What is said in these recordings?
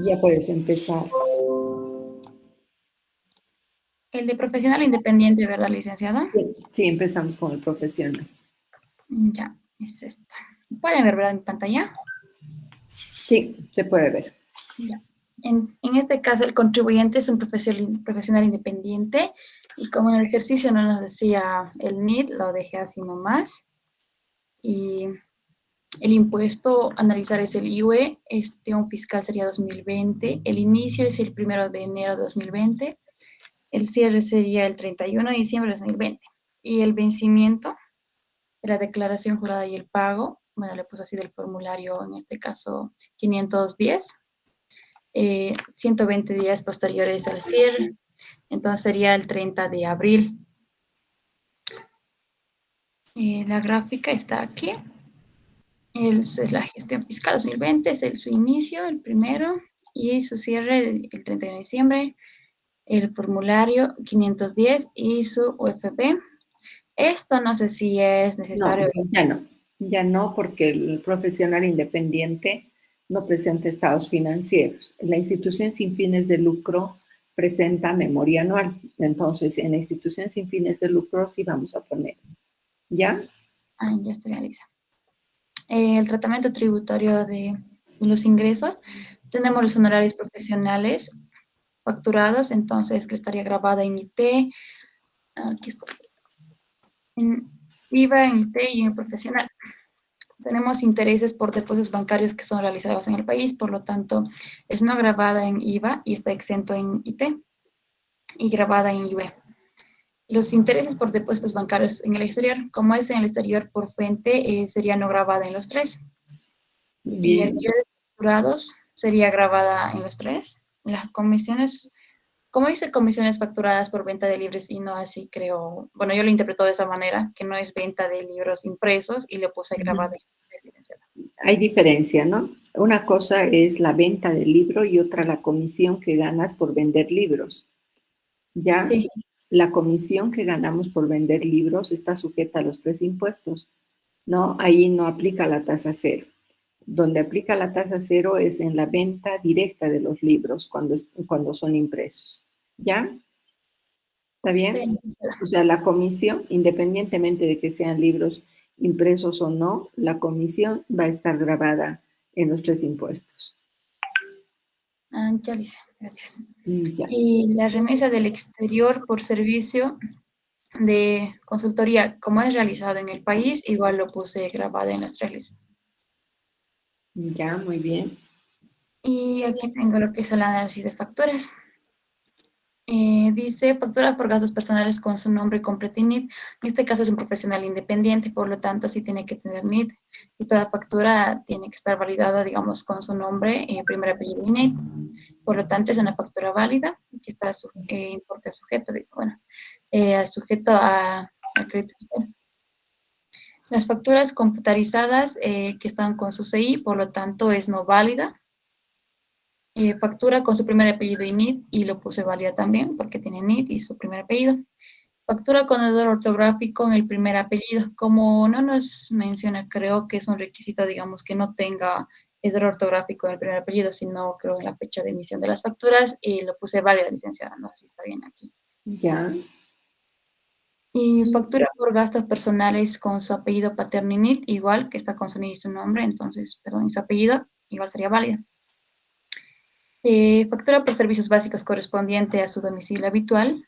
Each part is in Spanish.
Ya puedes empezar. El de profesional independiente, ¿verdad, licenciada? Sí, empezamos con el profesional. Ya, es esta. ¿Pueden ver, verdad, en pantalla? Sí, se puede ver. Ya. En este caso, el contribuyente es un profesional independiente y como en el ejercicio no nos decía el NID, lo dejé así nomás. Y el impuesto a analizar es el IUE, un fiscal sería 2020, el inicio es el 1 de enero de 2020, el cierre sería el 31 de diciembre de 2020 y el vencimiento de la declaración jurada y el pago, bueno, le puse así del formulario, en este caso 510, 120 días posteriores al cierre, entonces sería el 30 de abril. La gráfica está aquí. Es la gestión fiscal 2020, es su inicio, el primero, y su cierre el 31 de diciembre, el formulario 510 y su UFP. Esto no sé si es necesario. No, ya no. Ya no, porque el profesional independiente no presenta estados financieros. La institución sin fines de lucro presenta memoria anual. Entonces, en la institución sin fines de lucro sí vamos a poner. ¿Ya? Ya estoy lista. El tratamiento tributario de los ingresos. Tenemos los honorarios profesionales facturados, entonces que estaría grabada en IT, aquí está, en IVA, en IT y en profesional. Tenemos intereses por depósitos bancarios que son realizados en el país, por lo tanto, es no grabada en IVA y está exento en IT y grabada en IVA. Los intereses por depósitos bancarios en el exterior, como es en el exterior por fuente, sería no grabada en los tres. Y alquileres facturados sería grabada en los tres. Las comisiones, como dice comisiones facturadas por venta de libros y no así creo, bueno, yo lo interpreto de esa manera, que no es venta de libros impresos y le puse grabada. Hay diferencia, ¿no? Una cosa es la venta del libro y otra la comisión que ganas por vender libros. Ya Sí. la comisión que ganamos por vender libros está sujeta a los 3 impuestos, ¿no? Ahí no aplica la tasa cero. Donde aplica la tasa cero es en la venta directa de los libros cuando son impresos. ¿Ya? ¿Está bien? O sea, la comisión, independientemente de que sean libros impresos o no, la comisión va a estar grabada en los 3 impuestos. Ya lo hice, gracias. Ya. Y la remesa del exterior por servicio de consultoría, como es realizado en el país, igual lo puse grabado en las tres listas. Ya, muy bien. Y aquí tengo lo que es el análisis de facturas. Dice facturas por gastos personales con su nombre completo y NID. En este caso es un profesional independiente, por lo tanto sí tiene que tener NID. Y toda factura tiene que estar validada, digamos, con su nombre, primer apellido y NID. Por lo tanto es una factura válida que está importe sujeto, sujeto al crédito fiscal. Las facturas computarizadas que están con su CI, por lo tanto es no válida. Factura con su primer apellido y NID, y lo puse válida también porque tiene NID y su primer apellido. Factura con error ortográfico en el primer apellido. Como no nos menciona, creo que es un requisito, digamos, que no tenga error ortográfico en el primer apellido, sino creo en la fecha de emisión de las facturas, y lo puse válida, licenciada, no sé si está bien aquí. Ya. Y factura por gastos personales con su apellido paterno y NID, igual que está con su NID y su nombre, entonces, perdón, y su apellido, igual sería válida. Factura por servicios básicos correspondiente a su domicilio habitual,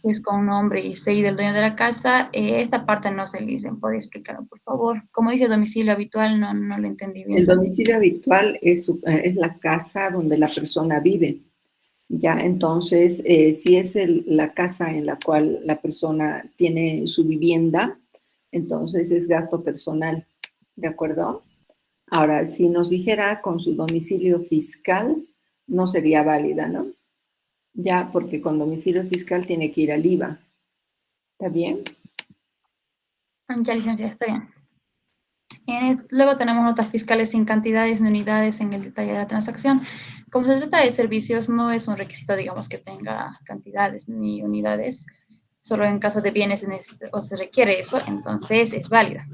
que es con nombre y CI del dueño de la casa. Esta parte no se dice, ¿puede explicarlo, por favor? Como dice domicilio habitual, no lo entendí bien El también. domicilio habitual es la casa donde la persona vive. Ya, entonces, si es la casa en la cual la persona tiene su vivienda, entonces es gasto personal, ¿de acuerdo? Ahora, si nos dijera con su domicilio fiscal, no sería válida, ¿no? Ya, porque con domicilio fiscal tiene que ir al IVA. ¿Está bien? Ya, licenciada, está bien. Luego tenemos notas fiscales sin cantidades ni unidades en el detalle de la transacción. Como se trata de servicios, no es un requisito, digamos, que tenga cantidades ni unidades. Solo en caso de bienes se necesita o se requiere eso, entonces es válida.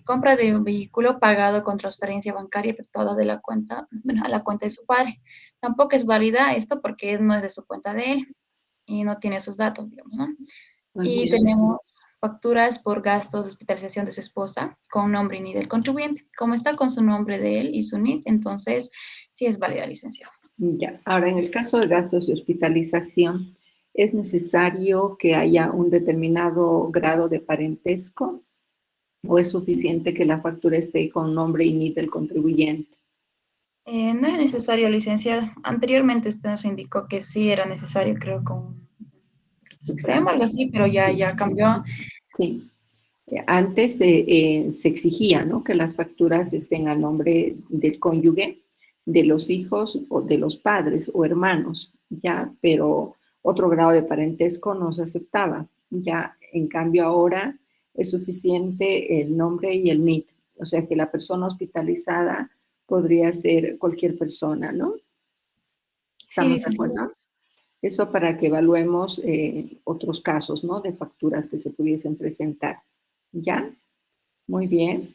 compra de un vehículo pagado con transferencia bancaria efectuada de la cuenta, bueno, a la cuenta de su padre. Tampoco es válida esto porque no es de su cuenta de él y no tiene sus datos, digamos, ¿no? Muy Y bien. tenemos facturas por gastos de hospitalización de su esposa con nombre y NID del contribuyente. Como está con su nombre de él y su NID, entonces sí es válida, licenciado. Ya. Ahora, en el caso de gastos de hospitalización, ¿es necesario que haya un determinado grado de parentesco o es suficiente que la factura esté con nombre y NID del contribuyente? No es necesario, licenciada. Anteriormente usted nos indicó que sí era necesario, creo, con Supremo, Exacto. algo así, pero ya cambió. Sí. Antes se exigía, ¿no?, que las facturas estén a nombre del cónyuge, de los hijos o de los padres o hermanos, ya, pero otro grado de parentesco no se aceptaba. Ya, en cambio ahora es suficiente el nombre y el NIT, o sea que la persona hospitalizada podría ser cualquier persona, ¿no? Sí, ¿Estamos de licenciada. acuerdo? Eso para que evaluemos otros casos, ¿no?, de facturas que se pudiesen presentar. ¿Ya? Muy bien.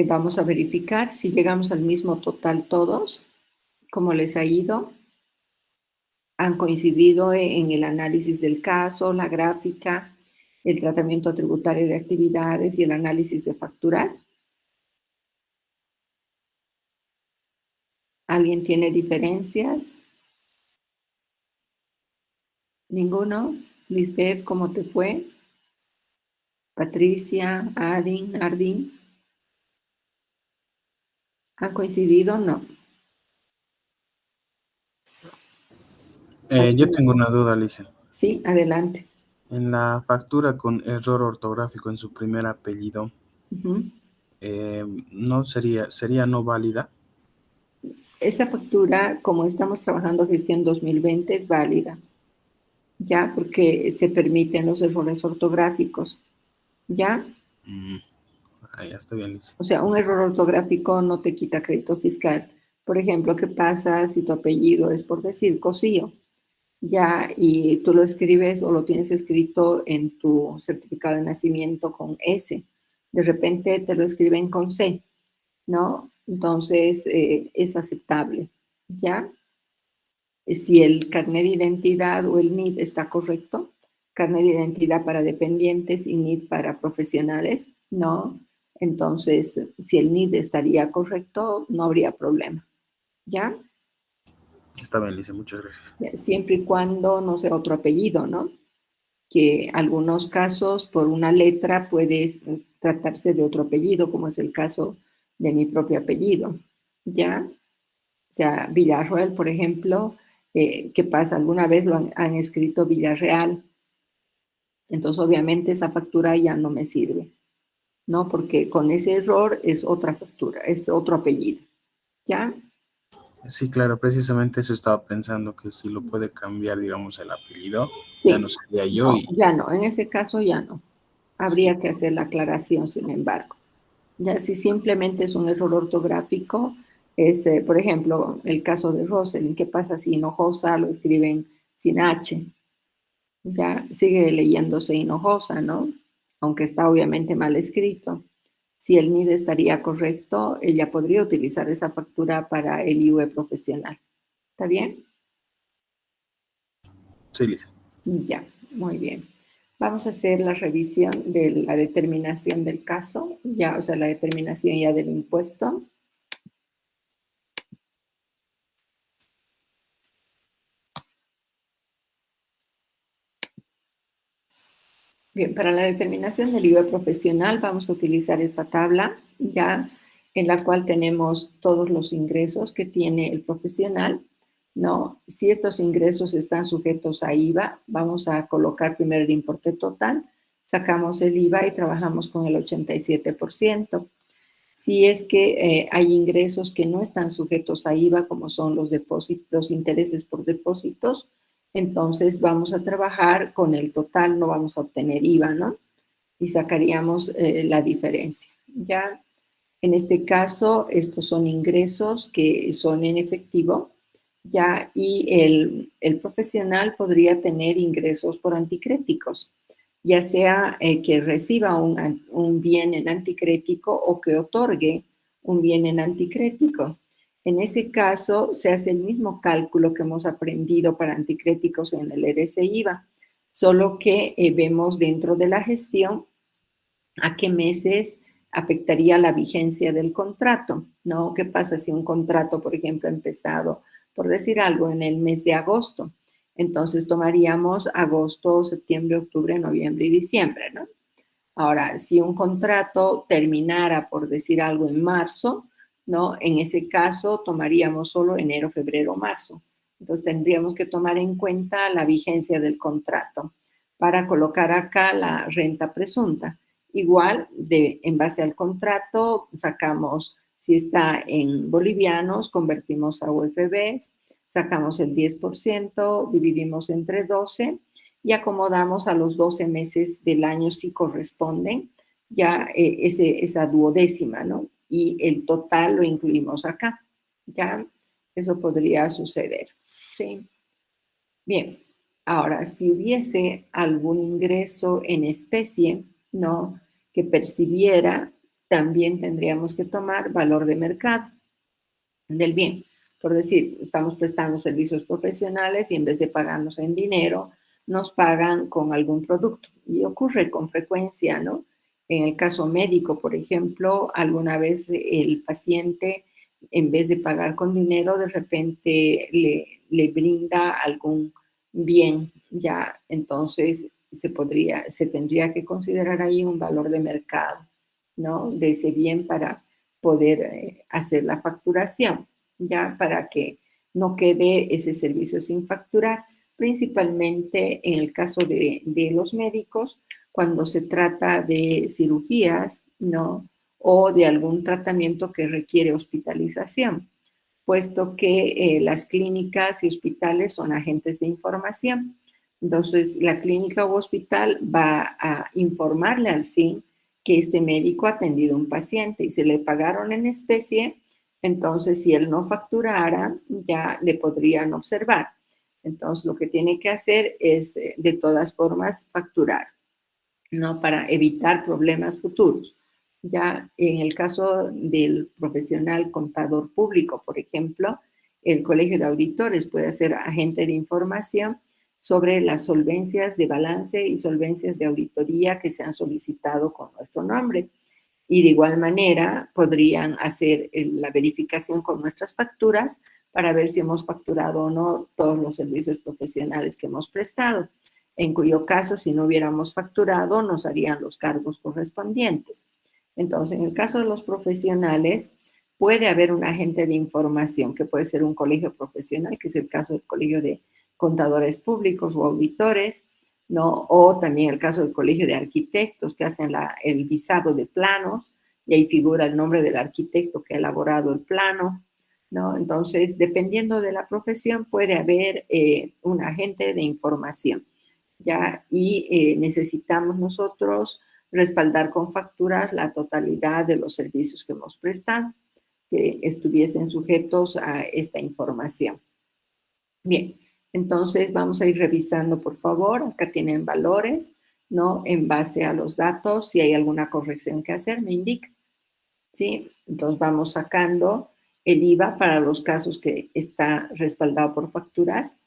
Vamos a verificar si llegamos al mismo total todos, cómo les ha ido. Han coincidido en el análisis del caso, la gráfica, el tratamiento tributario de actividades y el análisis de facturas. ¿Alguien tiene diferencias? ¿Ninguno? Lisbeth, ¿cómo te fue? Patricia, Adin, Ardín. ¿Han coincidido? No. Yo tengo una duda, Alicia. Sí, adelante. En la factura con error ortográfico en su primer apellido, Ujú. ¿no sería no válida? Esa factura, como estamos trabajando gestión 2020, es válida, ya, porque se permiten los errores ortográficos, ya. Mm, ya está bien, Alicia. O sea, un error ortográfico no te quita crédito fiscal. Por ejemplo, ¿qué pasa si tu apellido es, por decir, Cosío? Ya, y tú lo escribes o lo tienes escrito en tu certificado de nacimiento con S. De repente te lo escriben con C, ¿no? Entonces, es aceptable, ¿ya? Si el carnet de identidad o el NID está correcto, carnet de identidad para dependientes y NID para profesionales, no. Entonces, si el NID estaría correcto, no habría problema, ¿ya? Está bien, Alicia, muchas gracias. Siempre y cuando no sea otro apellido, ¿no? Que algunos casos por una letra puede tratarse de otro apellido, como es el caso de mi propio apellido, ¿ya? O sea, Villarroel, por ejemplo, ¿qué pasa? Alguna vez lo han escrito Villarreal, entonces obviamente esa factura ya no me sirve, ¿no? Porque con ese error es otra factura, es otro apellido, ¿ya? Sí, claro, precisamente eso estaba pensando, que si lo puede cambiar, digamos, el apellido, ya Sí, no sería yo no, y ya no, en ese caso ya no. sí. Habría que hacer la aclaración, sin embargo. Ya si simplemente es un error ortográfico, es, por ejemplo, el caso de Rosalind, ¿qué pasa si Hinojosa lo escriben sin H? Ya sigue leyéndose Hinojosa, ¿no? Aunque está obviamente mal escrito. Si el NID estaría correcto, ella podría utilizar esa factura para el IUE profesional. ¿Está bien? Sí, Alicia. Ya, muy bien. Vamos a hacer la revisión de la determinación del caso, ya, o sea, la determinación ya del impuesto. Bien, para la determinación del IVA profesional vamos a utilizar esta tabla, ya, en la cual tenemos todos los ingresos que tiene el profesional, ¿no? Si estos ingresos están sujetos a IVA, vamos a colocar primero el importe total, sacamos el IVA y trabajamos con el 87%. Si es que hay ingresos que no están sujetos a IVA, como son los depósitos, los intereses por depósitos, entonces vamos a trabajar con el total, no vamos a obtener IVA, ¿no? Y sacaríamos la diferencia. Ya, en este caso, estos son ingresos que son en efectivo, ya, y el profesional podría tener ingresos por anticréticos. ya sea que reciba un bien en anticrético o que otorgue un bien en anticrético. En ese caso, se hace el mismo cálculo que hemos aprendido para anticréticos en el ERS-IVA, solo que vemos dentro de la gestión a qué meses afectaría la vigencia del contrato, ¿no? ¿Qué pasa si un contrato, por ejemplo, ha empezado, por decir algo, en el mes de agosto? Entonces tomaríamos agosto, septiembre, octubre, noviembre y diciembre, ¿no? Ahora, si un contrato terminara, por decir algo, en marzo, ¿no? En ese caso tomaríamos solo enero, febrero, marzo. Entonces tendríamos que tomar en cuenta la vigencia del contrato para colocar acá la renta presunta. Igual, en base al contrato, sacamos, si está en bolivianos, convertimos a UFBs, sacamos el 10%, dividimos entre 12 y acomodamos a los 12 meses del año si corresponden, ya esa duodécima, ¿no? Y el total lo incluimos acá, ¿ya? Eso podría suceder, ¿sí? Bien, ahora, si hubiese algún ingreso en especie, ¿no? Que percibiera, también tendríamos que tomar valor de mercado del bien. Por decir, estamos prestando servicios profesionales y en vez de pagarnos en dinero, nos pagan con algún producto. Y ocurre con frecuencia, ¿no? En el caso médico, por ejemplo, alguna vez el paciente, en vez de pagar con dinero, de repente le brinda algún bien, ya, entonces se tendría que considerar ahí un valor de mercado, ¿no? De ese bien para poder hacer la facturación, ya para que no quede ese servicio sin facturar, principalmente en el caso de los médicos, cuando se trata de cirugías, ¿no? O de algún tratamiento que requiere hospitalización, puesto que las clínicas y hospitales son agentes de información. Entonces, la clínica o hospital va a informarle al SIN que este médico ha atendido a un paciente y se le pagaron en especie, entonces si él no facturara, ya le podrían observar. Entonces, lo que tiene que hacer es, de todas formas, facturar, ¿no? Para evitar problemas futuros. Ya en el caso del profesional contador público, por ejemplo, el Colegio de Auditores puede ser agente de información sobre las solvencias de balance y solvencias de auditoría que se han solicitado con nuestro nombre. Y de igual manera podrían hacer la verificación con nuestras facturas para ver si hemos facturado o no todos los servicios profesionales que hemos prestado, en cuyo caso, si no hubiéramos facturado, nos harían los cargos correspondientes. Entonces, en el caso de los profesionales, puede haber un agente de información, que puede ser un colegio profesional, que es el caso del Colegio de Contadores Públicos o Auditores, ¿no? O también el caso del Colegio de Arquitectos, que hacen el visado de planos, y ahí figura el nombre del arquitecto que ha elaborado el plano, ¿no? Entonces, dependiendo de la profesión, puede haber un agente de información, ¿ya? Y necesitamos nosotros respaldar con facturas la totalidad de los servicios que hemos prestado, que estuviesen sujetos a esta información. Bien, entonces vamos a ir revisando, por favor. Acá tienen valores, ¿no? En base a los datos, si hay alguna corrección que hacer, me indica, ¿sí? Entonces vamos sacando el IVA para los casos que está respaldado por facturas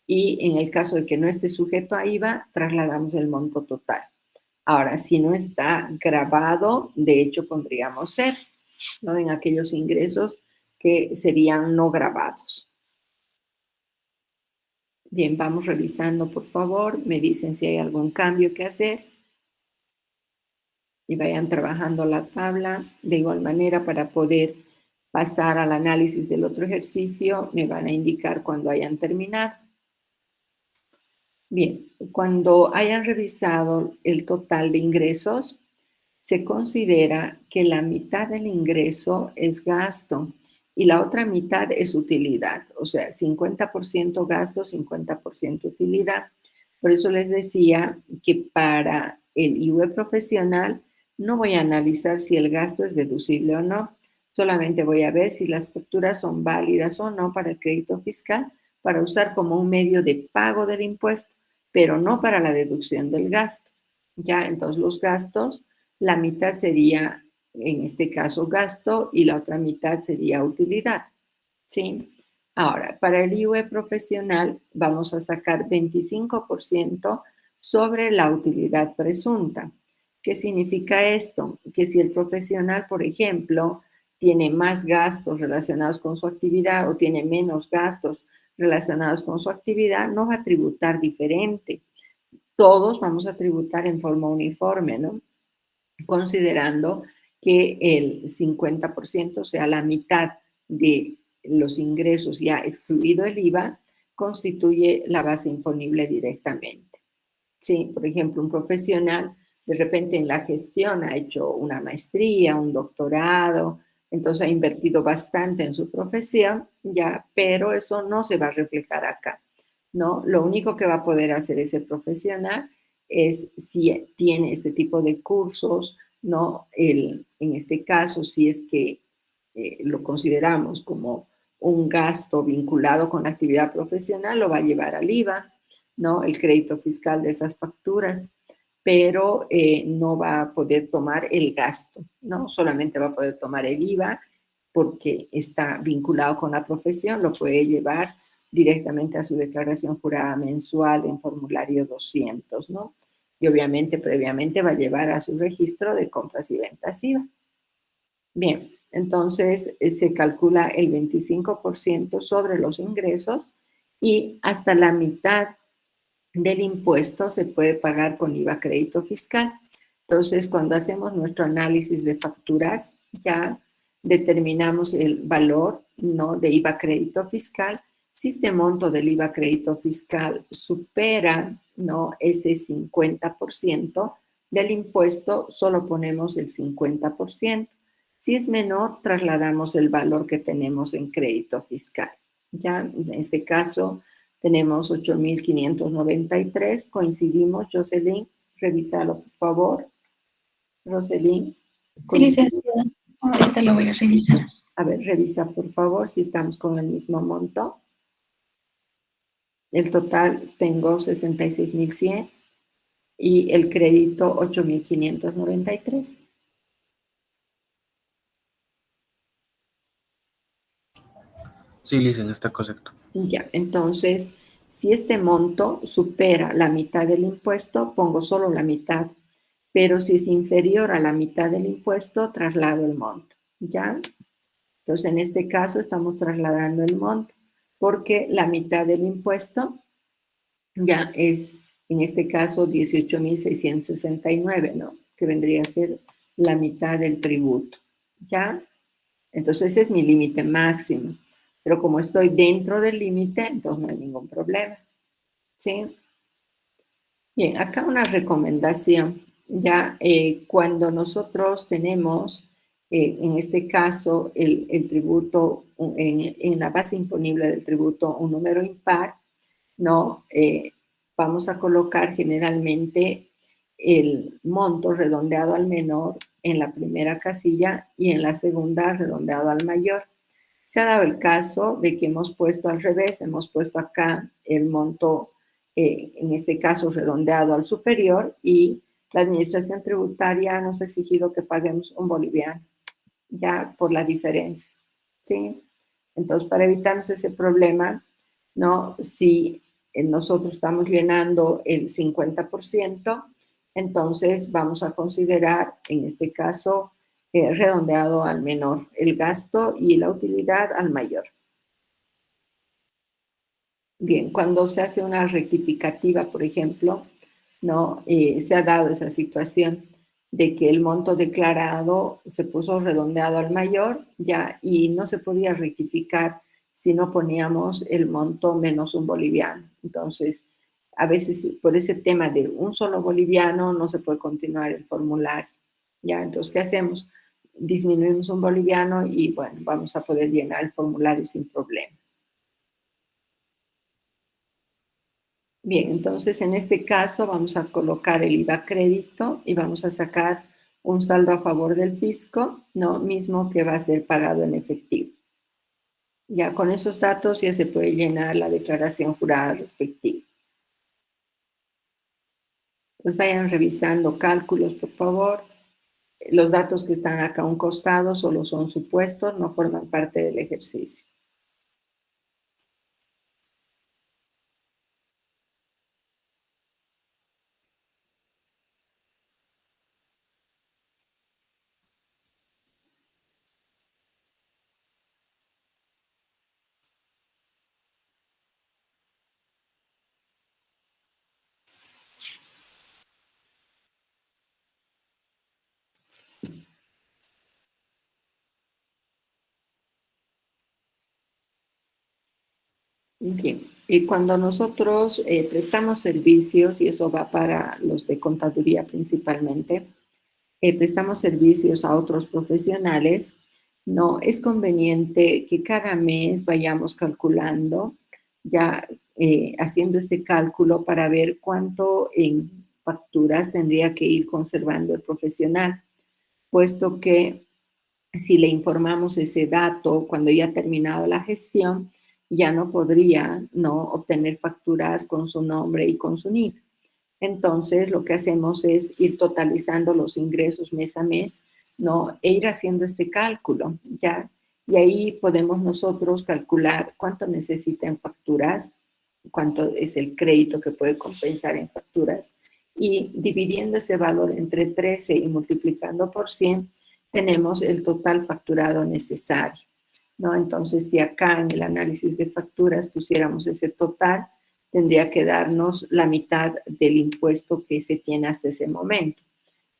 y en el caso de que no esté sujeto a IVA, trasladamos el monto total. Ahora, si no está grabado, de hecho pondríamos ser, ¿no? En aquellos ingresos que serían no grabados. Bien, vamos revisando, por favor. Me dicen si hay algún cambio que hacer. Y vayan trabajando la tabla. De igual manera, para poder pasar al análisis del otro ejercicio, me van a indicar cuando hayan terminado. Bien, cuando hayan revisado el total de ingresos, se considera que la mitad del ingreso es gasto y la otra mitad es utilidad, o sea, 50% gasto, 50% utilidad. Por eso les decía que para el IVA profesional no voy a analizar si el gasto es deducible o no, solamente voy a ver si las facturas son válidas o no para el crédito fiscal, para usar como un medio de pago del impuesto, pero no para la deducción del gasto. Ya, entonces los gastos, la mitad sería, en este caso, gasto y la otra mitad sería utilidad, ¿sí? Ahora, para el IUE profesional vamos a sacar 25% sobre la utilidad presunta. ¿Qué significa esto? Que si el profesional, por ejemplo, tiene más gastos relacionados con su actividad o tiene menos gastos relacionados con su actividad, no va a tributar diferente. Todos vamos a tributar en forma uniforme, ¿no? Considerando que el 50%, o sea, la mitad de los ingresos ya excluido el IVA, constituye la base imponible directamente. Sí, por ejemplo, un profesional de repente en la gestión ha hecho una maestría, un doctorado, entonces ha invertido bastante en su profesión, ya, pero eso no se va a reflejar acá, ¿no? Lo único que va a poder hacer ese profesional es si tiene este tipo de cursos, ¿no? En este caso, si es que lo consideramos como un gasto vinculado con la actividad profesional, lo va a llevar al IVA, ¿no? El crédito fiscal de esas facturas, pero no va a poder tomar el gasto, ¿no? Solamente va a poder tomar el IVA porque está vinculado con la profesión, lo puede llevar directamente a su declaración jurada mensual en formulario 200, ¿no? Y obviamente previamente va a llevar a su registro de compras y ventas IVA. Bien, entonces se calcula el 25% sobre los ingresos y hasta la mitad del impuesto se puede pagar con IVA crédito fiscal. Entonces, cuando hacemos nuestro análisis de facturas, ya determinamos el valor, ¿no?, de IVA crédito fiscal. Si este monto del IVA crédito fiscal supera, ¿no?, ese 50% del impuesto, solo ponemos el 50%. Si es menor, trasladamos el valor que tenemos en crédito fiscal. Ya en este caso tenemos 8,593. Coincidimos, Jocelyn. Revísalo, por favor. Roselyn. Sí, licenciada. Ahorita lo voy a revisar. A ver, revisa, por favor, si estamos con el mismo monto. El total tengo 66,100 y el crédito 8,593. Sí, Licen, está correcto. Ya, entonces, si este monto supera la mitad del impuesto, pongo solo la mitad, pero si es inferior a la mitad del impuesto, traslado el monto, ¿ya? Entonces, en este caso estamos trasladando el monto, porque la mitad del impuesto ya es, en este caso, 18,669, ¿no? Que vendría a ser la mitad del tributo, ¿ya? Entonces, ese es mi límite máximo. Pero como estoy dentro del límite, entonces no hay ningún problema. ¿Sí? Bien, acá una recomendación. Ya cuando nosotros tenemos, en este caso, el tributo, en la base imponible del tributo, un número impar, ¿no? Vamos a colocar generalmente el monto redondeado al menor en la primera casilla y en la segunda redondeado al mayor. Se ha dado el caso de que hemos puesto al revés, hemos puesto acá el monto, en este caso redondeado al superior, y la administración tributaria nos ha exigido que paguemos un boliviano, ya por la diferencia, ¿sí? Entonces, para evitarnos ese problema, ¿no? Si nosotros estamos llenando el 50%, entonces vamos a considerar, en este caso, redondeado al menor, el gasto y la utilidad al mayor. Bien, cuando se hace una rectificativa, por ejemplo, ¿no? Se ha dado esa situación de que el monto declarado se puso redondeado al mayor, ya, y no se podía rectificar si no poníamos el monto menos un boliviano. Entonces, a veces por ese tema de un solo boliviano no se puede continuar el formulario, ¿ya? Entonces, ¿qué hacemos? Disminuimos un boliviano y, bueno, vamos a poder llenar el formulario sin problema. Bien, entonces en este caso vamos a colocar el IVA crédito y vamos a sacar un saldo a favor del fisco, ¿no? Mismo que va a ser pagado en efectivo. Ya con esos datos ya se puede llenar la declaración jurada respectiva. Pues vayan revisando cálculos, por favor. Los datos que están acá a un costado solo son supuestos, no forman parte del ejercicio. Bien, y cuando nosotros prestamos servicios, y eso va para los de contaduría principalmente, prestamos servicios a otros profesionales, no es conveniente que cada mes vayamos calculando, ya haciendo este cálculo para ver cuánto en facturas tendría que ir conservando el profesional, puesto que si le informamos ese dato cuando ya ha terminado la gestión, ya no podría no obtener facturas con su nombre y con su NIF. Entonces, lo que hacemos es ir totalizando los ingresos mes a mes, ¿no? E ir haciendo este cálculo, ¿ya? Y ahí podemos nosotros calcular cuánto necesita en facturas, cuánto es el crédito que puede compensar en facturas, y dividiendo ese valor entre 13 y multiplicando por 100, tenemos el total facturado necesario, ¿no? Entonces, si acá en el análisis de facturas pusiéramos ese total, tendría que darnos la mitad del impuesto que se tiene hasta ese momento.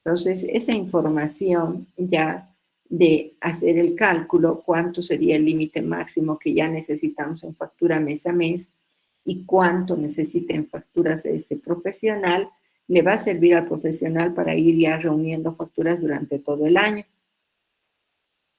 Entonces, esa información ya de hacer el cálculo, cuánto sería el límite máximo que ya necesitamos en factura mes a mes y cuánto necesita en facturas este profesional, le va a servir al profesional para ir ya reuniendo facturas durante todo el año.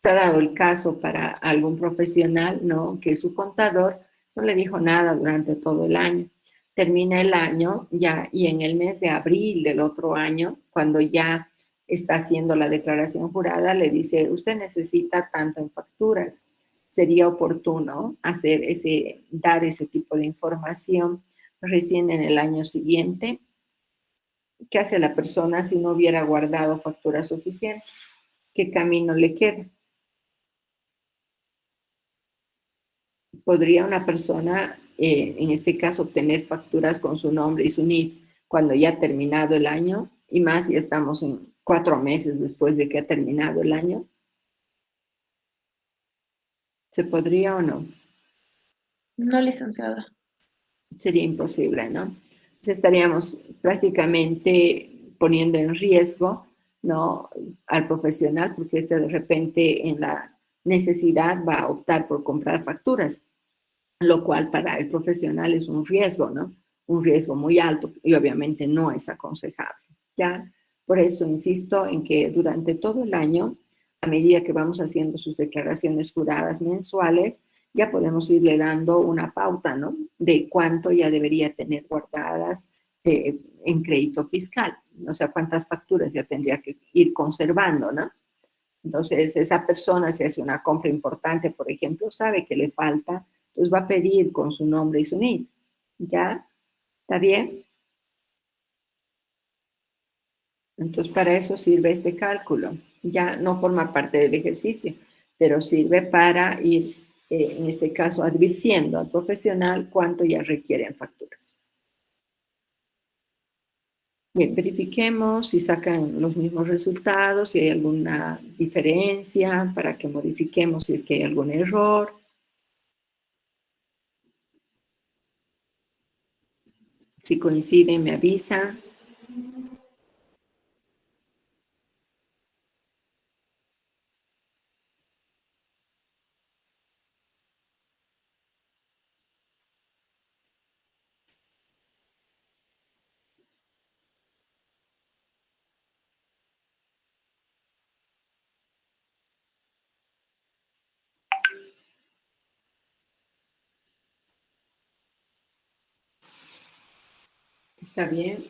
Se ha dado el caso para algún profesional, ¿no? Que su contador no le dijo nada durante todo el año. Termina el año ya y en el mes de abril del otro año, cuando ya está haciendo la declaración jurada, le dice, usted necesita tanto en facturas. Sería oportuno dar ese tipo de información recién en el año siguiente. ¿Qué hace la persona si no hubiera guardado facturas suficientes? ¿Qué camino le queda? ¿Podría una persona, en este caso, obtener facturas con su nombre y su NIF cuando ya ha terminado el año? Y más si estamos en 4 meses después de que ha terminado el año. ¿Se podría o no? No, licenciada. Sería imposible, ¿no? Entonces estaríamos prácticamente poniendo en riesgo, ¿no? Al profesional, porque este de repente en la necesidad va a optar por comprar facturas, lo cual para el profesional es un riesgo, ¿no? Un riesgo muy alto y obviamente no es aconsejable, ¿ya? Por eso insisto en que durante todo el año, a medida que vamos haciendo sus declaraciones juradas mensuales, ya podemos irle dando una pauta, ¿no? De cuánto ya debería tener guardadas en crédito fiscal, o sea, cuántas facturas ya tendría que ir conservando, ¿no? Entonces, esa persona, si hace una compra importante, por ejemplo, sabe que le falta, pues va a pedir con su nombre y su NIF. ¿Ya? ¿Está bien? Entonces, para eso sirve este cálculo. Ya no forma parte del ejercicio, pero sirve para ir, en este caso, advirtiendo al profesional cuánto ya requieren facturas. Bien, verifiquemos si sacan los mismos resultados, si hay alguna diferencia, para que modifiquemos si es que hay algún error. Si coinciden, me avisan. ¿Está bien?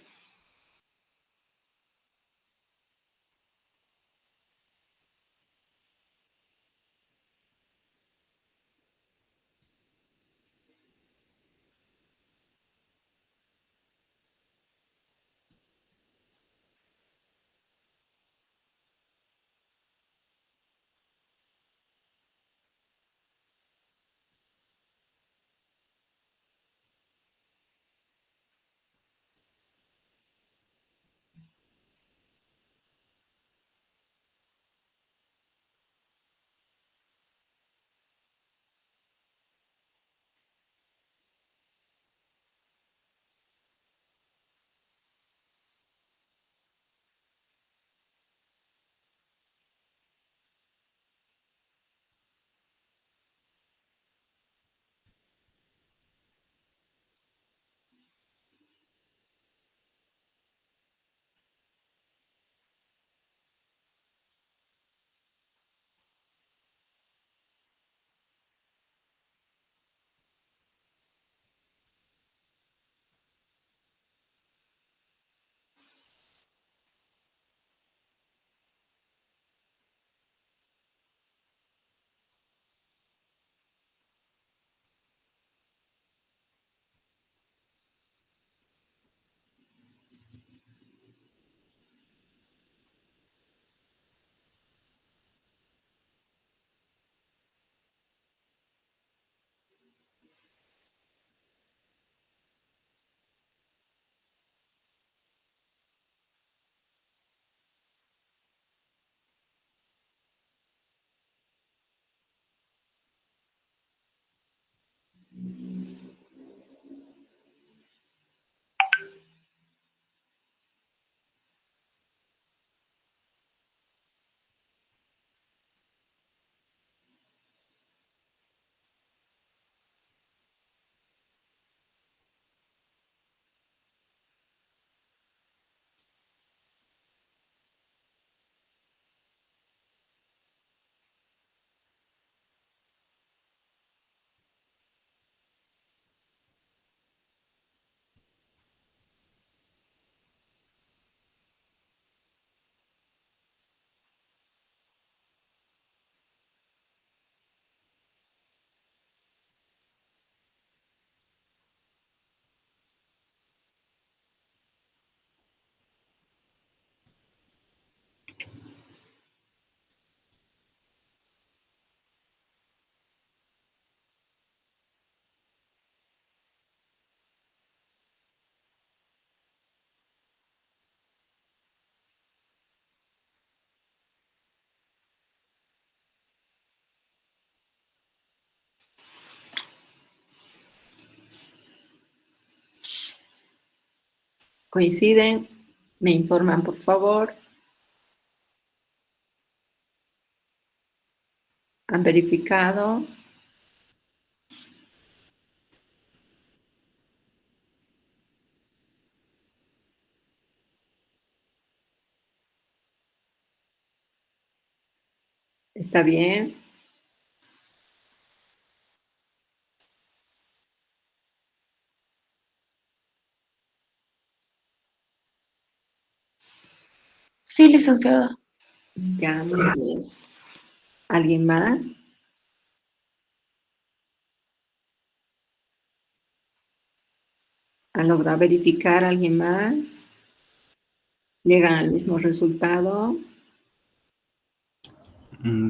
¿Coinciden? Me informan, por favor. ¿Han verificado? ¿Está bien? Sí, licenciada. Ya, muy bien. ¿Alguien más? ¿Han logrado verificar alguien más? ¿Llegan al mismo resultado?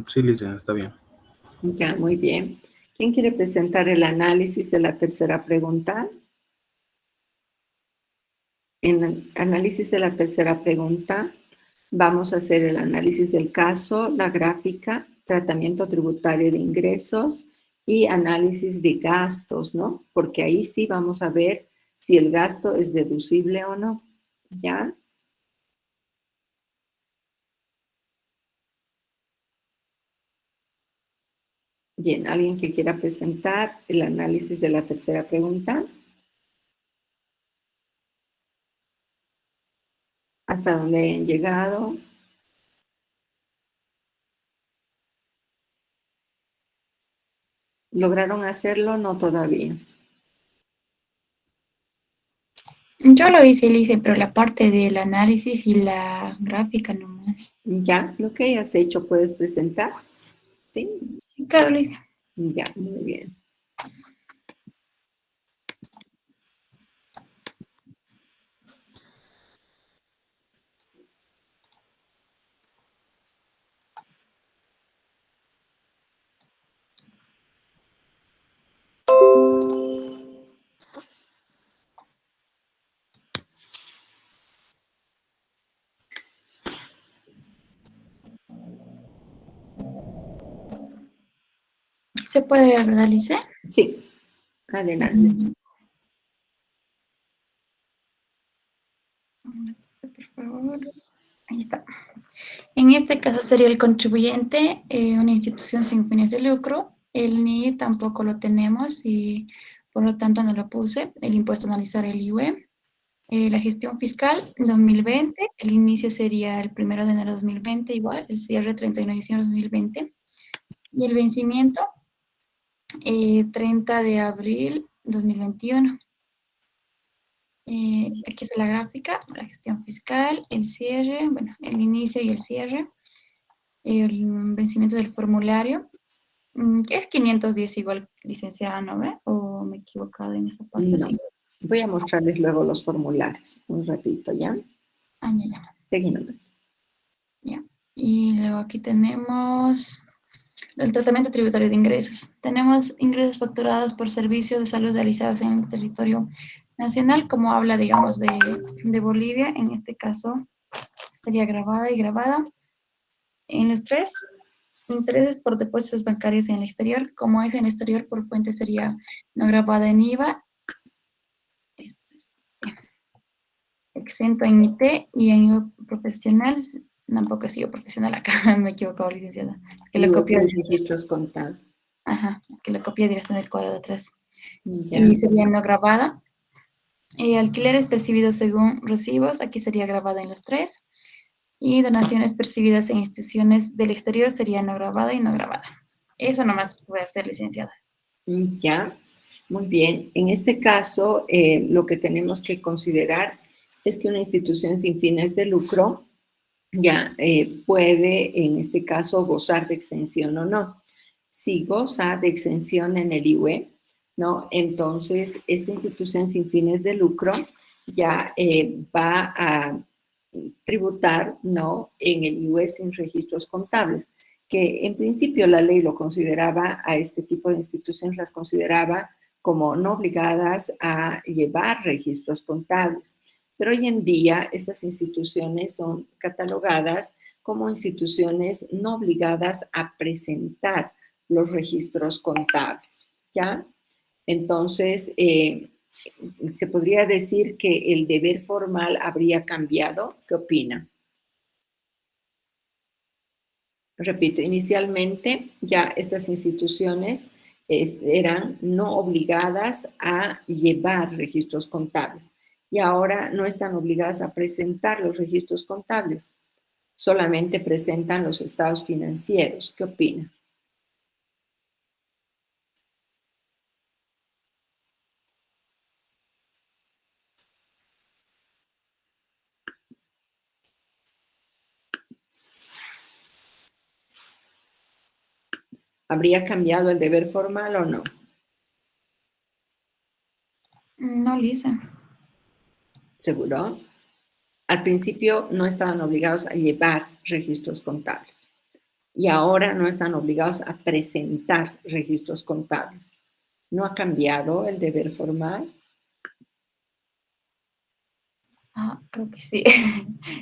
Sí, licenciada, está bien. Ya, muy bien. ¿Quién quiere presentar el análisis de la tercera pregunta? En el análisis de la tercera pregunta, vamos a hacer el análisis del caso, la gráfica, tratamiento tributario de ingresos y análisis de gastos, ¿no? Porque ahí sí vamos a ver si el gasto es deducible o no, ¿ya? Bien, ¿alguien que quiera presentar el análisis de la tercera pregunta? ¿Hasta dónde han llegado? ¿Lograron hacerlo? No todavía. Yo lo hice, pero la parte del análisis y la gráfica nomás. Ya, lo que hayas hecho puedes presentar. ¿Sí? Sí, claro, lo hice. Ya, muy bien. ¿Se puede ver, verdad, Lice? Sí, adelante. Por favor. Ahí está. En este caso sería el contribuyente, una institución sin fines de lucro. El NIE tampoco lo tenemos y por lo tanto no lo puse. El impuesto a analizar el IUE. La gestión fiscal 2020, el inicio sería el 1 de enero de 2020, igual, el cierre 31 de diciembre de 2020. Y el vencimiento 30 de abril 2021. Aquí es la gráfica, la gestión fiscal, el cierre, bueno, el inicio y el cierre, el vencimiento del formulario, que es 510 igual, licenciada, ¿no ve? ¿O me he equivocado en esa parte? No, Sí. voy a mostrarles luego los formularios. Un ratito, ¿ya? Ah, ya. Seguimos. Ya. Y luego aquí tenemos el tratamiento tributario de ingresos. Tenemos ingresos facturados por servicios de salud realizados en el territorio nacional, como habla, digamos, de Bolivia. En este caso sería grabada y grabada. En los tres, intereses por depósitos bancarios en el exterior. Como es en el exterior, por fuente sería no grabada en IVA, exento en IT y en IVA profesional. Tampoco es IVA profesional acá, me he equivocado, licenciada. Es que Y lo los copié. registros contables. Ajá, es que lo copié directo en el cuadro de atrás. Ya. Y sería no grabada. Alquileres percibidos según recibos, aquí sería grabada en los tres. Y donaciones percibidas en instituciones del exterior sería no grabada y no grabada. Eso nomás puede ser, licenciada. Ya, muy bien. En este caso, lo que tenemos que considerar es que una institución sin fines de lucro ya puede, en este caso, gozar de exención o no. Si goza de exención en el IUE, ¿no? Entonces, esta institución sin fines de lucro ya va a tributar, ¿no? En el IUE sin registros contables, que en principio la ley lo consideraba, a este tipo de instituciones las consideraba como no obligadas a llevar registros contables. Pero hoy en día estas instituciones son catalogadas como instituciones no obligadas a presentar los registros contables, ¿ya? Entonces, se podría decir que el deber formal habría cambiado. ¿Qué opina? Repito, inicialmente ya estas instituciones eran no obligadas a llevar registros contables y ahora no están obligadas a presentar los registros contables, solamente presentan los estados financieros. ¿Qué opina? ¿Habría cambiado el deber formal o no? No, Lisa. ¿Seguro? Al principio no estaban obligados a llevar registros contables y ahora no están obligados a presentar registros contables. ¿No ha cambiado el deber formal? Creo que sí.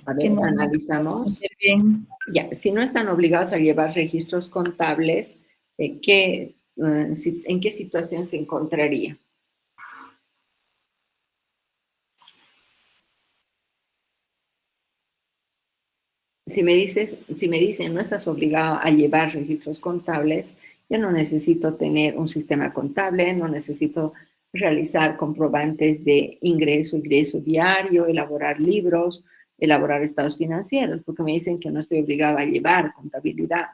A Es que ver, no analizamos. bien. Ya, si no están obligados a llevar registros contables, ¿en qué situación se encontraría? Si me dicen no estás obligado a llevar registros contables, yo no necesito tener un sistema contable, no necesito realizar comprobantes de ingreso, egreso diario, elaborar libros, elaborar estados financieros, porque me dicen que no estoy obligado a llevar contabilidad.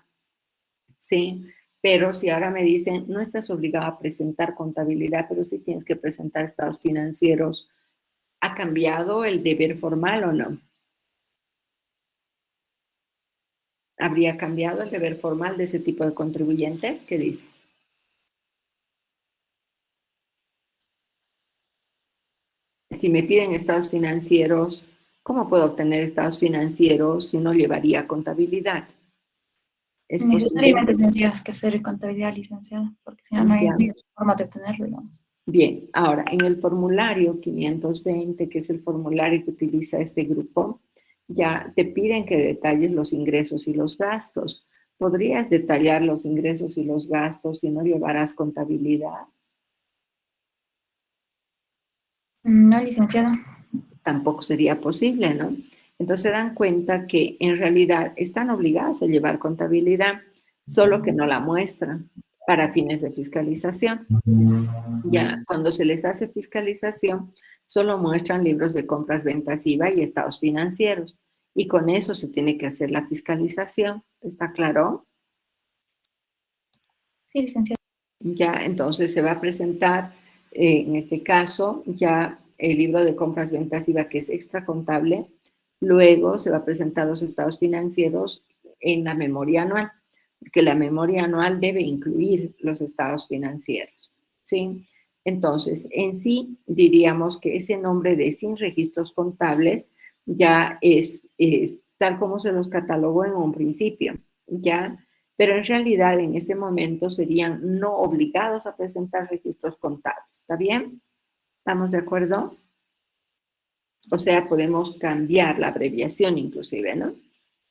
Sí, pero si ahora me dicen no estás obligado a presentar contabilidad, pero sí tienes que presentar estados financieros, ¿ha cambiado el deber formal o no? ¿Habría cambiado el deber formal de ese tipo de contribuyentes? ¿Qué dice? Si me piden estados financieros, ¿cómo puedo obtener estados financieros si no llevaría contabilidad? ¿Es posible? Necesariamente tendrías que hacer contabilidad, licenciada, porque si no, no hay Ya. forma de obtenerlo, digamos. Bien, ahora en el formulario 520, que es el formulario que utiliza este grupo, ya te piden que detalles los ingresos y los gastos. ¿Podrías detallar los ingresos y los gastos si no llevaras contabilidad? No, licenciada. Tampoco sería posible, ¿no? Entonces se dan cuenta que en realidad están obligados a llevar contabilidad, solo que no la muestran para fines de fiscalización. Ya cuando se les hace fiscalización, solo muestran libros de compras, ventas, IVA y estados financieros. Y con eso se tiene que hacer la fiscalización. ¿Está claro? Sí, licenciada. Ya, entonces se va a presentar, en este caso, ya el libro de compras, ventas, IVA, que es extra contable. Luego se va a presentar los estados financieros en la memoria anual, porque la memoria anual debe incluir los estados financieros, ¿sí? Entonces, en sí, diríamos que ese nombre de sin registros contables ya es tal como se los catalogó en un principio, ¿ya? Pero en realidad en este momento serían no obligados a presentar registros contables. ¿Está bien? ¿Estamos de acuerdo? O sea, podemos cambiar la abreviación inclusive, ¿no?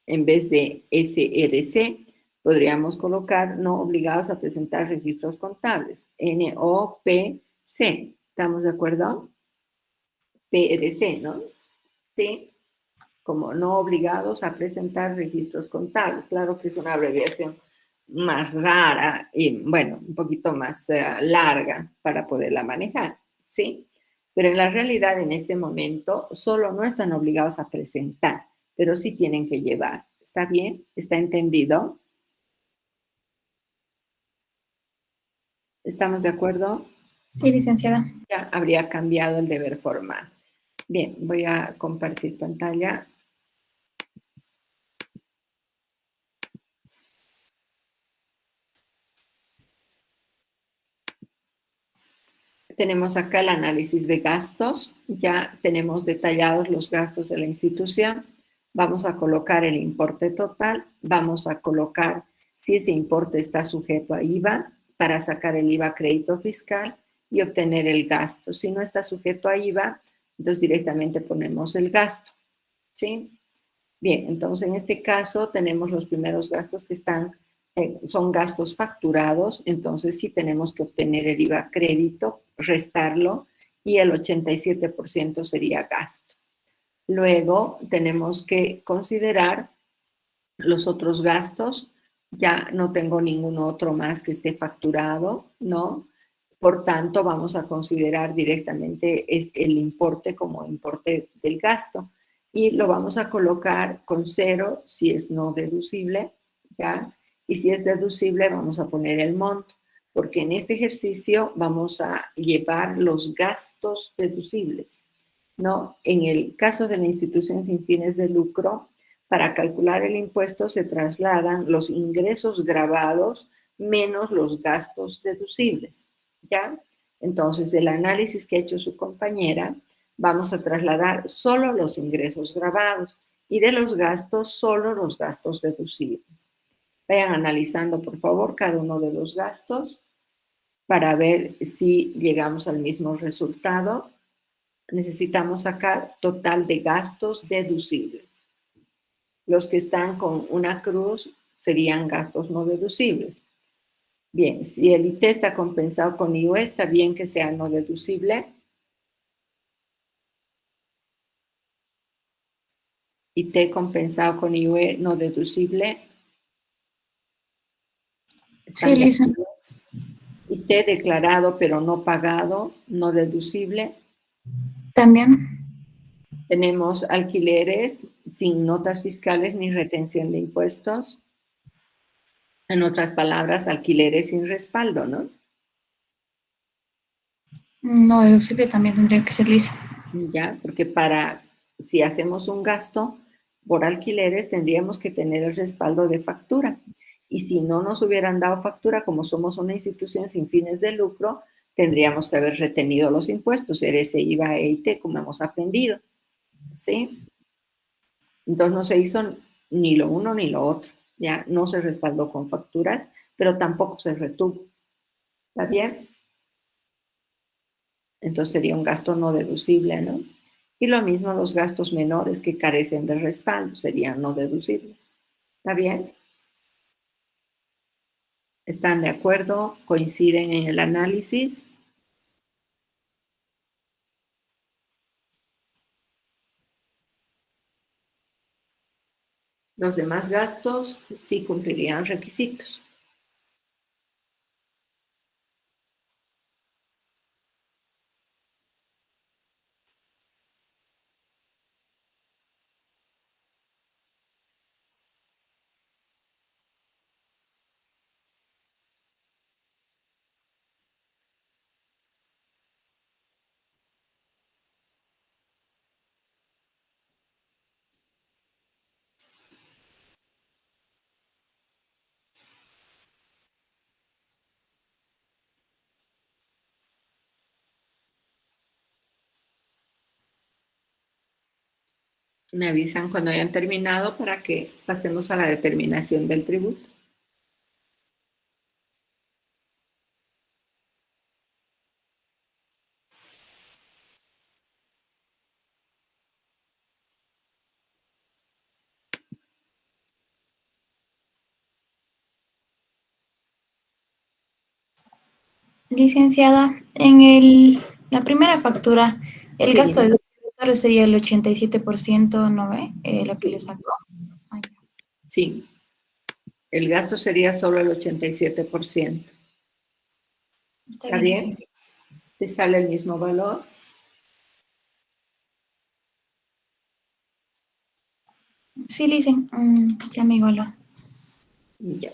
En vez de SRC, podríamos colocar no obligados a presentar registros contables. NOPC. ¿Estamos de acuerdo? PRC, ¿no? Sí. Como no obligados a presentar registros contables. Claro que es una abreviación más rara y, bueno, un poquito más larga para poderla manejar, ¿sí? Pero en la realidad, en este momento, solo no están obligados a presentar, pero sí tienen que llevar. ¿Está bien? ¿Está entendido? ¿Estamos de acuerdo? Sí, licenciada. Ya habría cambiado el deber formal. Bien, voy a compartir pantalla. Tenemos acá el análisis de gastos, ya tenemos detallados los gastos de la institución. Vamos a colocar el importe total, vamos a colocar si ese importe está sujeto a IVA para sacar el IVA crédito fiscal y obtener el gasto. Si no está sujeto a IVA, entonces directamente ponemos el gasto, ¿sí? Bien, entonces en este caso tenemos los primeros gastos que son gastos facturados, entonces sí tenemos que obtener el IVA crédito, restarlo y el 87% sería gasto. Luego tenemos que considerar los otros gastos. Ya no tengo ningún otro más que esté facturado, ¿no? Por tanto, vamos a considerar directamente el importe como importe del gasto y lo vamos a colocar con 0 si es no deducible, ¿ya? Y si es deducible, vamos a poner el monto, porque en este ejercicio vamos a llevar los gastos deducibles, ¿no? En el caso de la institución sin fines de lucro, para calcular el impuesto se trasladan los ingresos grabados menos los gastos deducibles, ¿ya? Entonces, del análisis que ha hecho su compañera, vamos a trasladar solo los ingresos grabados y de los gastos solo los gastos deducibles. Vayan analizando, por favor, cada uno de los gastos para ver si llegamos al mismo resultado. Necesitamos sacar total de gastos deducibles. Los que están con una cruz serían gastos no deducibles. Bien, si el IT está compensado con IUE, está bien que sea no deducible. IT compensado con IUE no deducible. Sí, Lisa. IT declarado pero no pagado, no deducible. También. Tenemos alquileres sin notas fiscales ni retención de impuestos. En otras palabras, alquileres sin respaldo, ¿no? No deducible también tendría que ser Lisa. Ya, porque si hacemos un gasto por alquileres, tendríamos que tener el respaldo de factura. Y si no nos hubieran dado factura, como somos una institución sin fines de lucro, tendríamos que haber retenido los impuestos, ese IVA, EIT, como hemos aprendido. ¿Sí? Entonces no se hizo ni lo uno ni lo otro. Ya no se respaldó con facturas, pero tampoco se retuvo. ¿Está bien? Entonces sería un gasto no deducible, ¿no? Y lo mismo los gastos menores que carecen de respaldo serían no deducibles. ¿Está bien? ¿Están de acuerdo? ¿Coinciden en el análisis? Los demás gastos sí cumplirían requisitos. Me avisan cuando hayan terminado para que pasemos a la determinación del tributo. Licenciada, la primera factura, el Sí, gasto de los ingresores sería el 87%, ¿no ve? Lo que sí, le sacó. Ay, sí. El gasto sería solo el 87%. está ¿Está bien, bien? licenciada. ¿Te sale el mismo valor? Sí, licen, ya me igualó. Ya.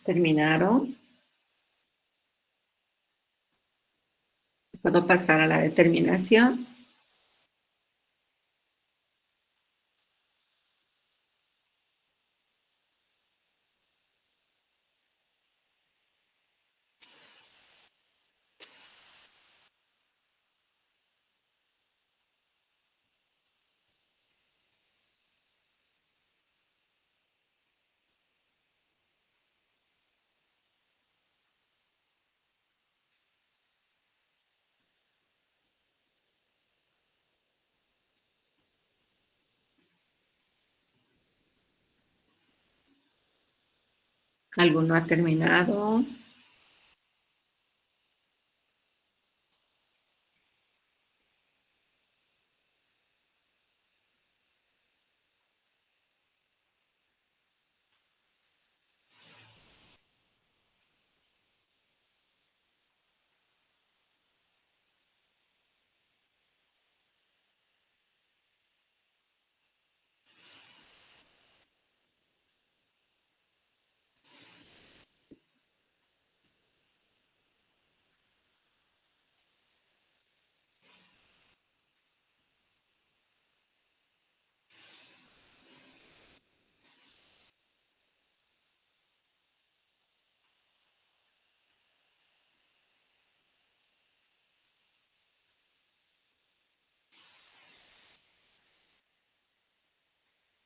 ¿Terminaron? ¿Puedo pasar a la determinación? ¿Alguno ha terminado?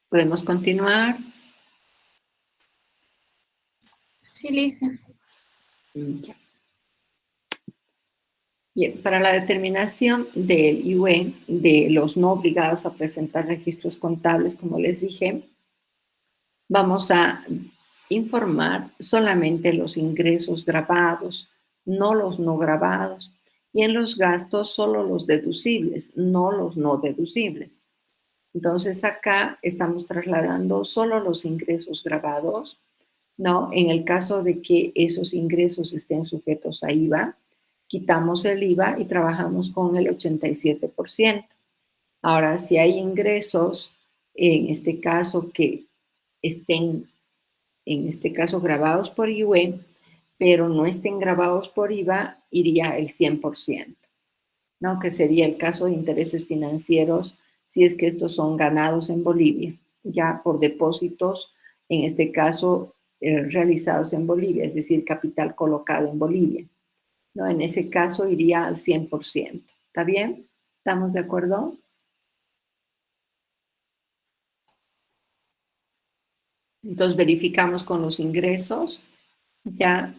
¿Podemos continuar? Sí, Lisa. Ya. Bien, para la determinación del IUE, de los no obligados a presentar registros contables, como les dije, vamos a informar solamente los ingresos grabados, no los no grabados, y en los gastos solo los deducibles, no los no deducibles. Entonces acá estamos trasladando solo los ingresos grabados, ¿no? En el caso de que esos ingresos estén sujetos a IVA, quitamos el IVA y trabajamos con el 87%. Ahora, si hay ingresos, en este caso, que estén, en este caso, grabados por IUE, pero no estén grabados por IVA, iría el 100%, ¿no? Que sería el caso de intereses financieros, si es que estos son ganados en Bolivia, ya por depósitos, en este caso, realizados en Bolivia, es decir, capital colocado en Bolivia, ¿no? En ese caso iría al 100%. ¿Está bien? ¿Estamos de acuerdo? Entonces verificamos con los ingresos, ya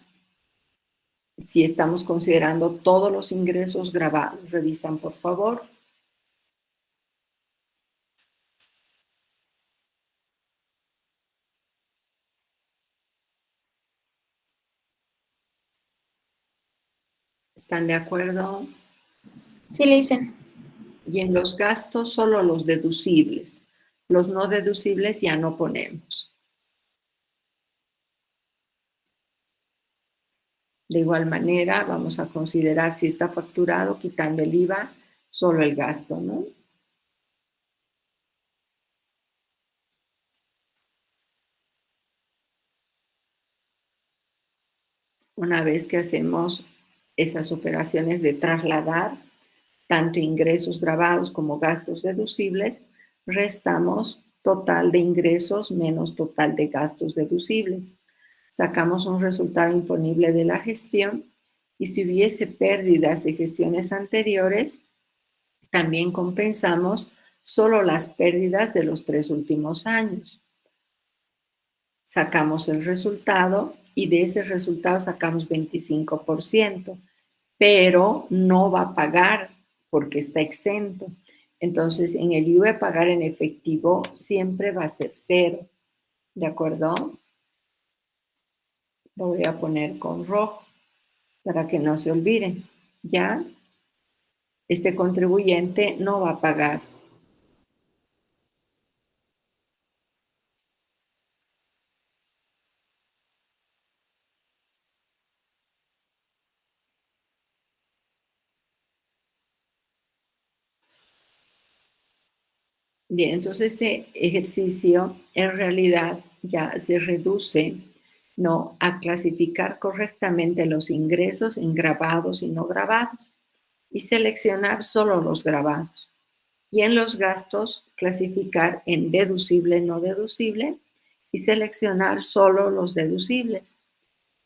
si estamos considerando todos los ingresos grabados. Revisan, por favor. ¿Están de acuerdo? Sí, Lisa. Y en los gastos solo los deducibles. Los no deducibles ya no ponemos. De igual manera, vamos a considerar si está facturado, quitando el IVA, solo el gasto, ¿no? Una vez que hacemos esas operaciones de trasladar tanto ingresos grabados como gastos deducibles, restamos total de ingresos menos total de gastos deducibles. Sacamos un resultado imponible de la gestión y si hubiese pérdidas de gestiones anteriores, también compensamos solo las pérdidas de los 3 últimos años. Sacamos el resultado y de ese resultado sacamos 25%, pero no va a pagar porque está exento. Entonces, en el IVA pagar en efectivo siempre va a ser cero, ¿de acuerdo? Lo voy a poner con rojo para que no se olviden, ¿ya? Este contribuyente no va a pagar. Bien, entonces este ejercicio en realidad ya se reduce no, a clasificar correctamente los ingresos en grabados y no grabados y seleccionar solo los grabados. Y en los gastos, clasificar en deducible, no deducible y seleccionar solo los deducibles.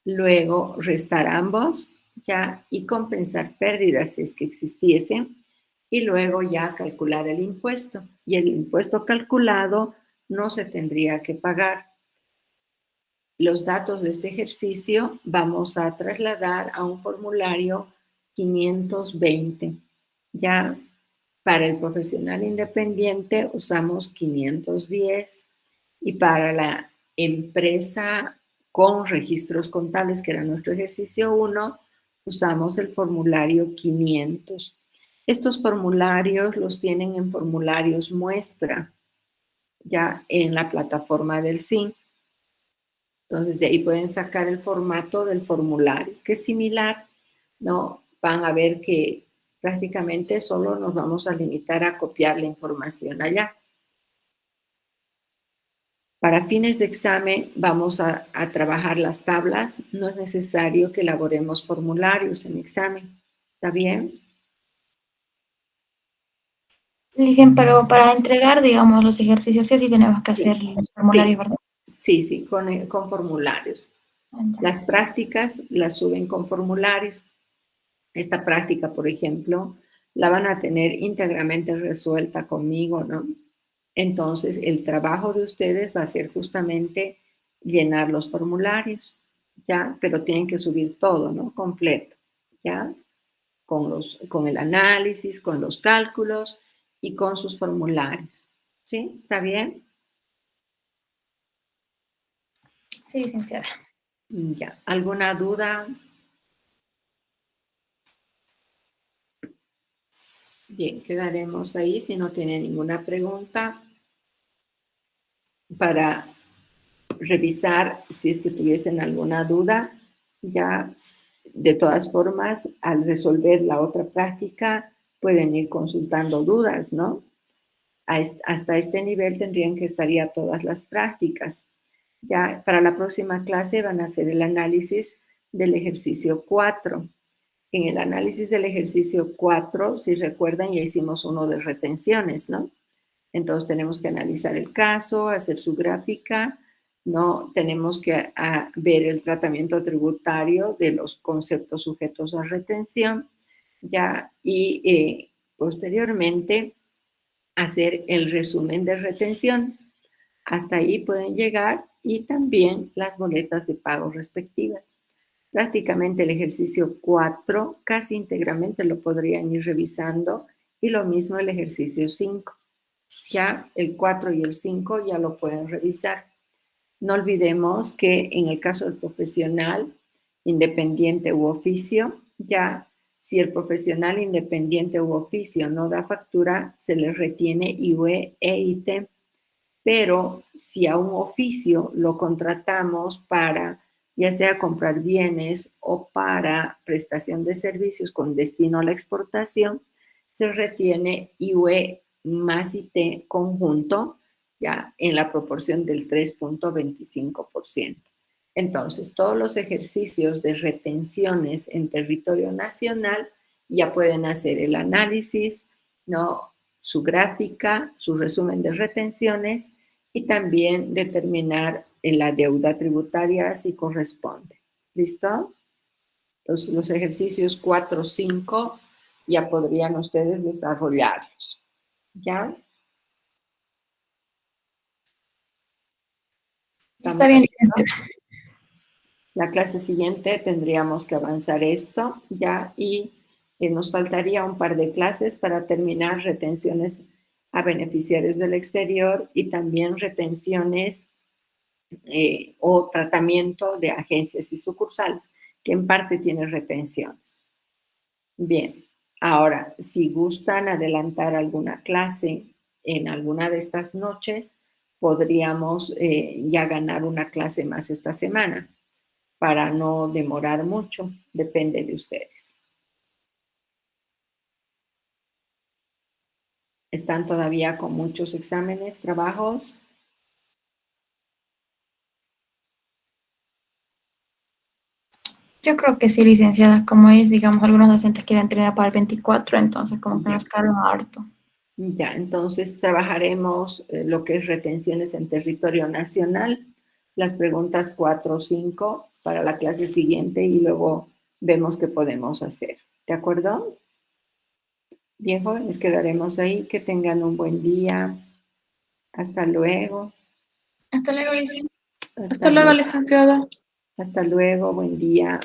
Luego, restar ambos ya y compensar pérdidas si es que existiesen. Y luego ya calcular el impuesto. Y el impuesto calculado no se tendría que pagar. Los datos de este ejercicio vamos a trasladar a un formulario 520. Ya para el profesional independiente usamos 510 y para la empresa con registros contables, que era nuestro ejercicio 1, usamos el formulario 500. Estos formularios los tienen en formularios muestra, ya en la plataforma del SIN. Entonces, de ahí pueden sacar el formato del formulario, que es similar, ¿no? Van a ver que prácticamente solo nos vamos a limitar a copiar la información allá. Para fines de examen vamos a trabajar las tablas. No es necesario que elaboremos formularios en examen. ¿Está bien? Dicen, pero para entregar, digamos, los ejercicios, sí o sí tenemos que hacer los formularios, ¿verdad? Sí, con formularios. Las prácticas las suben con formularios. Esta práctica, por ejemplo, la van a tener íntegramente resuelta conmigo, ¿no? Entonces, el trabajo de ustedes va a ser justamente llenar los formularios, ¿ya? Pero tienen que subir todo, ¿no? Completo, ¿ya? Con el análisis, con los cálculos y con sus formularios. ¿Sí? ¿Está bien? Sí, licenciada. Ya. ¿Alguna duda? Bien, quedaremos ahí si no tiene ninguna pregunta para revisar si es que tuviesen alguna duda. Ya, de todas formas, al resolver la otra práctica, pueden ir consultando dudas, ¿no? Hasta este nivel tendrían que estar ya todas las prácticas. Ya para la próxima clase van a hacer el análisis del ejercicio 4. En el análisis del ejercicio 4, si recuerdan, ya hicimos uno de retenciones, ¿no? Entonces tenemos que analizar el caso, hacer su gráfica, ¿no? Tenemos que ver el tratamiento tributario de los conceptos sujetos a retención, ¿ya? Y posteriormente hacer el resumen de retenciones. Hasta ahí pueden llegar y también las boletas de pago respectivas. Prácticamente el ejercicio 4 casi íntegramente lo podrían ir revisando y lo mismo el ejercicio 5. Ya el 4 y el 5 ya lo pueden revisar. No olvidemos que en el caso del profesional independiente u oficio, ya si el profesional independiente u oficio no da factura, se le retiene IUE e ITEM. Pero si a un oficio lo contratamos para ya sea comprar bienes o para prestación de servicios con destino a la exportación, se retiene IUE más IT conjunto ya en la proporción del 3.25%. Entonces, todos los ejercicios de retenciones en territorio nacional ya pueden hacer el análisis, ¿no? Su gráfica, su resumen de retenciones y también determinar la deuda tributaria si corresponde. ¿Listo? Entonces, los ejercicios 4, 5 ya podrían ustedes desarrollarlos. ¿Ya? Está bien, licenciada. La clase siguiente tendríamos que avanzar esto ya y nos faltaría un par de clases para terminar retenciones a beneficiarios del exterior y también retenciones o tratamiento de agencias y sucursales, que en parte tiene retenciones. Bien, ahora, si gustan adelantar alguna clase en alguna de estas noches, podríamos ya ganar una clase más esta semana para no demorar mucho, depende de ustedes. ¿Están todavía con muchos exámenes, trabajos? Yo creo que sí, licenciada, como es, digamos, algunos docentes quieren entrenar para el 24, entonces como que Ya. nos carga harto. Ya, entonces trabajaremos lo que es retenciones en territorio nacional, las preguntas 4 o 5 para la clase siguiente y luego vemos qué podemos hacer. ¿De acuerdo? Bien, jóvenes, quedaremos ahí. Que tengan un buen día. Hasta luego. Hasta luego, Hasta Hasta luego, luego. licenciada. Hasta luego. Buen día.